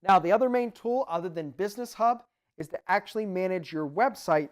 Now, the other main tool other than Business Hub is to actually manage your website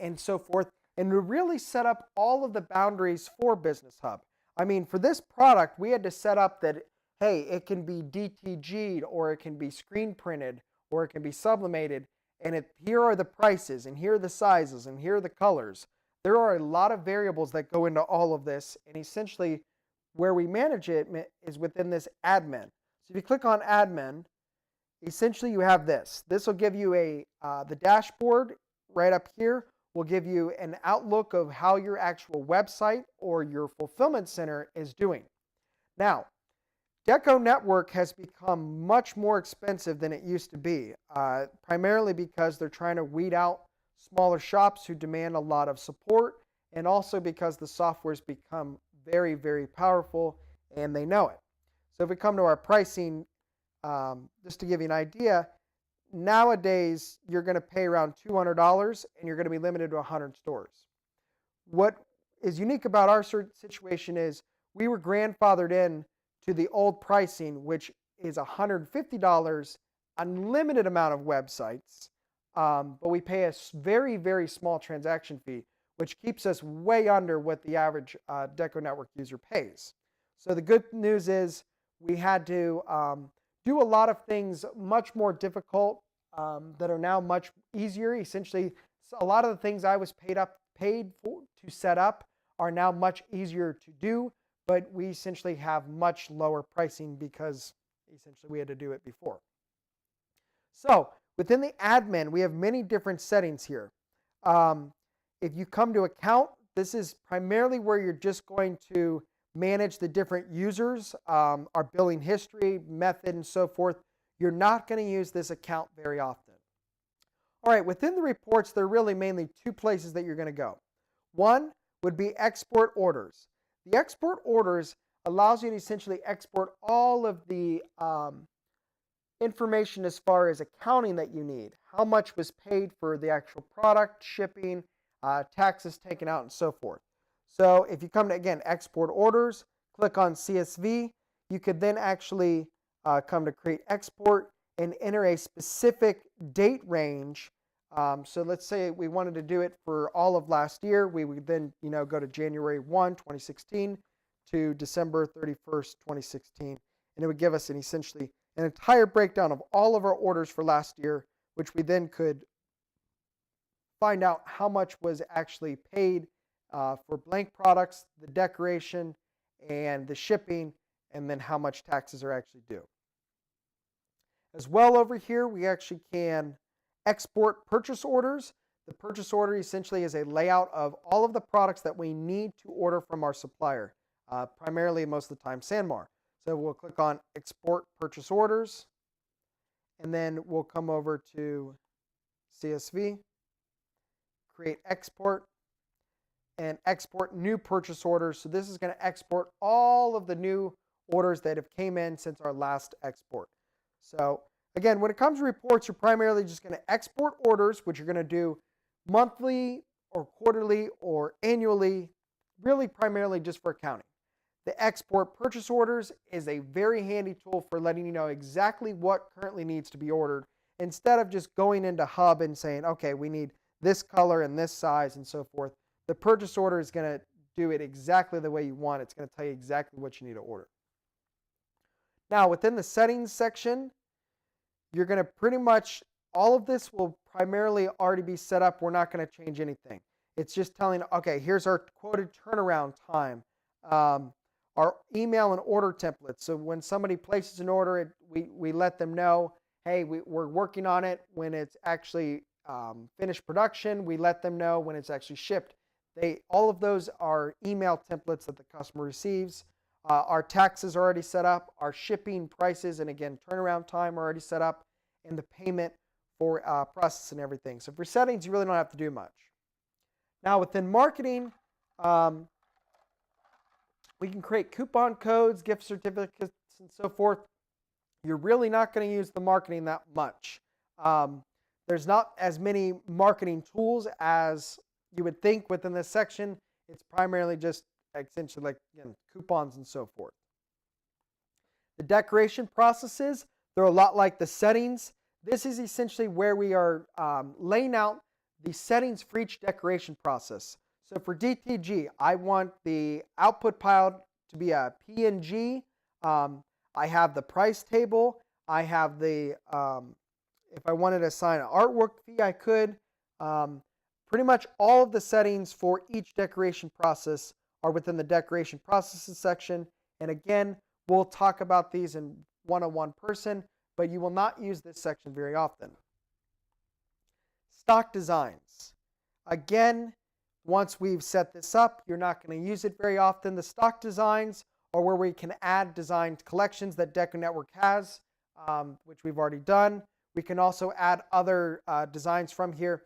and so forth, and to really set up all of the boundaries for Business Hub. I mean, for this product, we had to set up that, hey, it can be DTG'd, or it can be screen printed, or it can be sublimated, and here are the prices, and here are the sizes, and here are the colors. There are a lot of variables that go into all of this, and essentially where we manage it is within this admin. So if you click on admin, essentially you have this. This will give you the dashboard right up here will give you an outlook of how your actual website or your fulfillment center is doing. Now, Deco Network has become much more expensive than it used to be, primarily because they're trying to weed out smaller shops who demand a lot of support, and also because the software's become very, very powerful and they know it. So if we come to our pricing, just to give you an idea, nowadays you're going to pay around $200 and you're going to be limited to 100 stores. What is unique about our situation is we were grandfathered in to the old pricing, which is $150, unlimited amount of websites, but we pay a very, very small transaction fee, which keeps us way under what the average Deco Network user pays. So the good news is we had to do a lot of things much more difficult that are now much easier. Essentially, a lot of the things I was paid for to set up are now much easier to do, but we essentially have much lower pricing because essentially we had to do it before. So within the admin, we have many different settings here. If you come to account, this is primarily where you're just going to manage the different users, our billing history, method, and so forth. You're not going to use this account very often. All right, within the reports, there are really mainly two places that you're going to go. One would be export orders. The export orders allows you to essentially export all of the information as far as accounting that you need. How much was paid for the actual product, shipping, taxes taken out, and so forth. So if you come to, again, export orders, click on CSV, you could then actually come to create export and enter a specific date range. So let's say we wanted to do it for all of last year. We would then go to January 1, 2016 to December 31st, 2016. And it would give us essentially an entire breakdown of all of our orders for last year, which we then could find out how much was actually paid for blank products, the decoration, and the shipping, and then how much taxes are actually due. As well, over here, we actually can export purchase orders. The purchase order essentially is a layout of all of the products that we need to order from our supplier, primarily most of the time Sanmar. So we'll click on export purchase orders, and then we'll come over to CSV, create export, and export new purchase orders. So this is going to export all of the new orders that have came in since our last export. So again, when it comes to reports, you're primarily just going to export orders, which you're going to do monthly or quarterly or annually, really primarily just for accounting. The export purchase orders is a very handy tool for letting you know exactly what currently needs to be ordered, instead of just going into Hub and saying, okay, we need this color and this size and so forth. The purchase order is going to do it exactly the way you want. It's going to tell you exactly what you need to order. Now, within the settings section, you're going to pretty much, all of this will primarily already be set up. We're not going to change anything. It's just telling, okay, here's our quoted turnaround time, our email and order templates. So when somebody places an order, we let them know, hey, we're working on it. When it's actually finished production, we let them know when it's actually shipped. All of those are email templates that the customer receives. Our taxes are already set up. Our shipping prices and, again, turnaround time are already set up, and the payment for process and everything. So for settings, you really don't have to do much. Now, within marketing, we can create coupon codes, gift certificates, and so forth. You're really not going to use the marketing that much. There's not as many marketing tools as you would think within this section. It's primarily just essentially like coupons and so forth. The decoration processes, They're a lot like the settings. This is essentially where we are laying out the settings for each decoration process. So for DTG, I want the output file to be a PNG. I have the price table. I have the, if I wanted to assign an artwork fee, I could. Pretty much all of the settings for each decoration process are within the decoration processes section. And again, we'll talk about these in one-on-one person, but you will not use this section very often. Stock designs. Again, once we've set this up, you're not going to use it very often. The stock designs are where we can add designed collections that Deco Network has, which we've already done. We can also add other designs from here.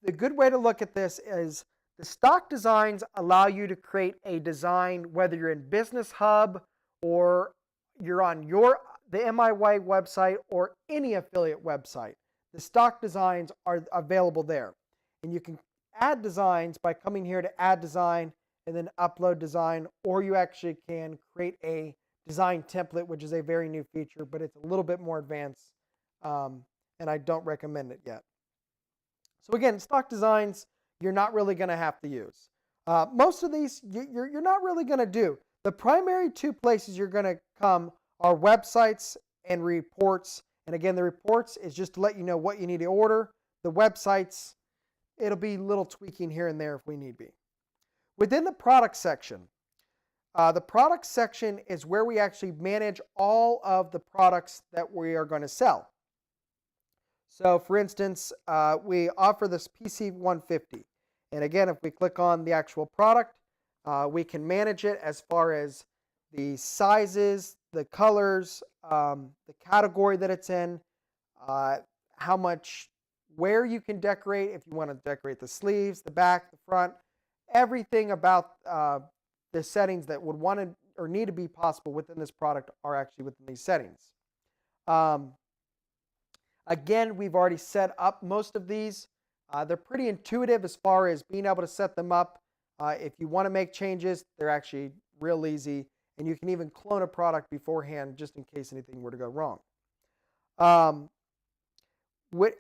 The good way to look at this is the stock designs allow you to create a design, whether you're in Business Hub or you're on the MIY website or any affiliate website. The stock designs are available there. And you can add designs by coming here to add design and then upload design, or you actually can create a design template, which is a very new feature, but it's a little bit more advanced, and I don't recommend it yet. So again, stock designs, you're not really going to have to use. Most of these, you're not really going to do. The primary two places you're going to come are websites and reports. And again, the reports is just to let you know what you need to order. The websites, it'll be little tweaking here and there if we need be. Within the product section, the product section is where we actually manage all of the products that we are going to sell. So for instance, we offer this PC150. And again, if we click on the actual product, we can manage it as far as the sizes, the colors, the category that it's in, how much, where you can decorate, if you want to decorate the sleeves, the back, the front, everything about the settings that would want to or need to be possible within this product are actually within these settings. Again, we've already set up most of these. They're pretty intuitive as far as being able to set them up. If you want to make changes, they're actually real easy. And you can even clone a product beforehand just in case anything were to go wrong.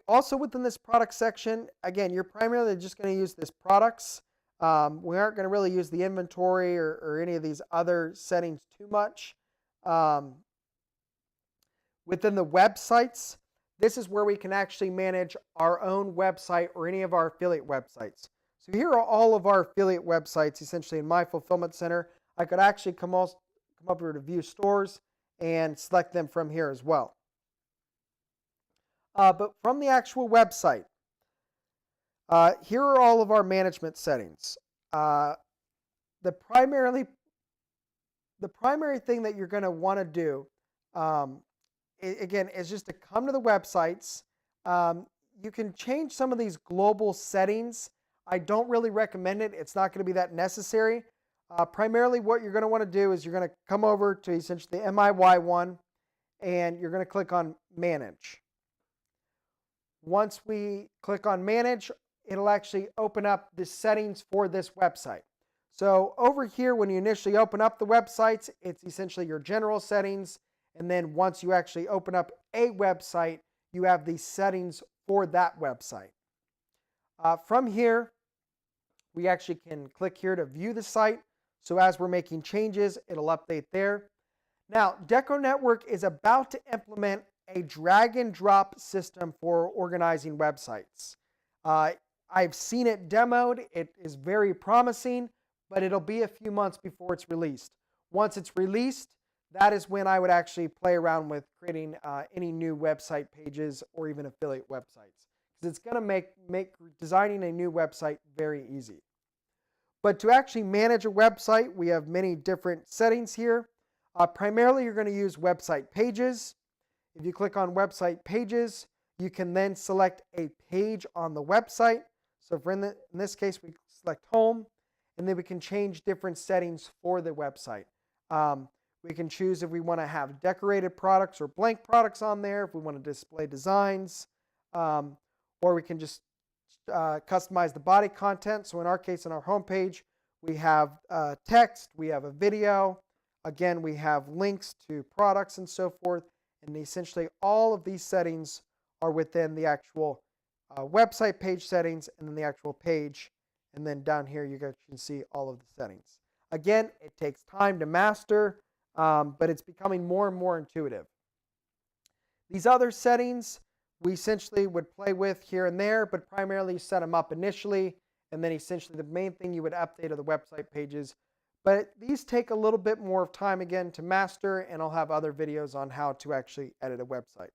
Also within this product section, again, you're primarily just going to use this products. We aren't going to really use the inventory or any of these other settings too much. Within the websites, this is where we can actually manage our own website or any of our affiliate websites. So here are all of our affiliate websites essentially in My Fulfillment Center. I could actually come up here to View Stores and select them from here as well. But from the actual website, here are all of our management settings. The primary thing that you're going to want to do, again, is just to come to the websites. You can change some of these global settings. I don't really recommend it. It's not going to be that necessary. Primarily what you're going to want to do is you're going to come over to essentially the MIY one, and you're going to click on Manage. Once we click on Manage, it'll actually open up the settings for this website. So over here, when you initially open up the websites, it's essentially your general settings. And then once you actually open up a website, you have the settings for that website. From here, we actually can click here to view the site. So as we're making changes, it'll update there. Now, Deco Network is about to implement a drag and drop system for organizing websites. I've seen it demoed. It is very promising, but it'll be a few months before it's released. Once it's released, that is when I would actually play around with creating any new website pages or even affiliate websites, because it's going to make designing a new website very easy. But to actually manage a website, we have many different settings here. Primarily, you're going to use website pages. If you click on website pages, you can then select a page on the website. So for in this case, we select home, and then we can change different settings for the website. We can choose if we want to have decorated products or blank products on there, if we want to display designs, or we can just customize the body content. So in our case, on our homepage, we have text, we have a video. Again, we have links to products and so forth. And essentially all of these settings are within the actual website page settings and then the actual page. And then down here, you guys can see all of the settings. Again, it takes time to master, but it's becoming more and more intuitive. These other settings we essentially would play with here and there, but primarily set them up initially. And then essentially the main thing you would update are the website pages. But these take a little bit more of time again to master, and I'll have other videos on how to actually edit a website.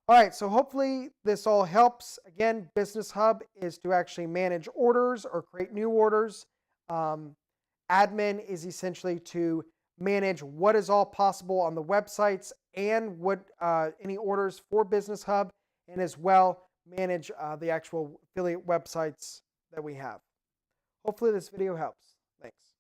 All right, so hopefully this all helps. Again, Business Hub is to actually manage orders or create new orders. Admin is essentially to manage what is all possible on the websites and what any orders for Business Hub, and as well manage the actual affiliate websites that we have. Hopefully this video helps. Thanks.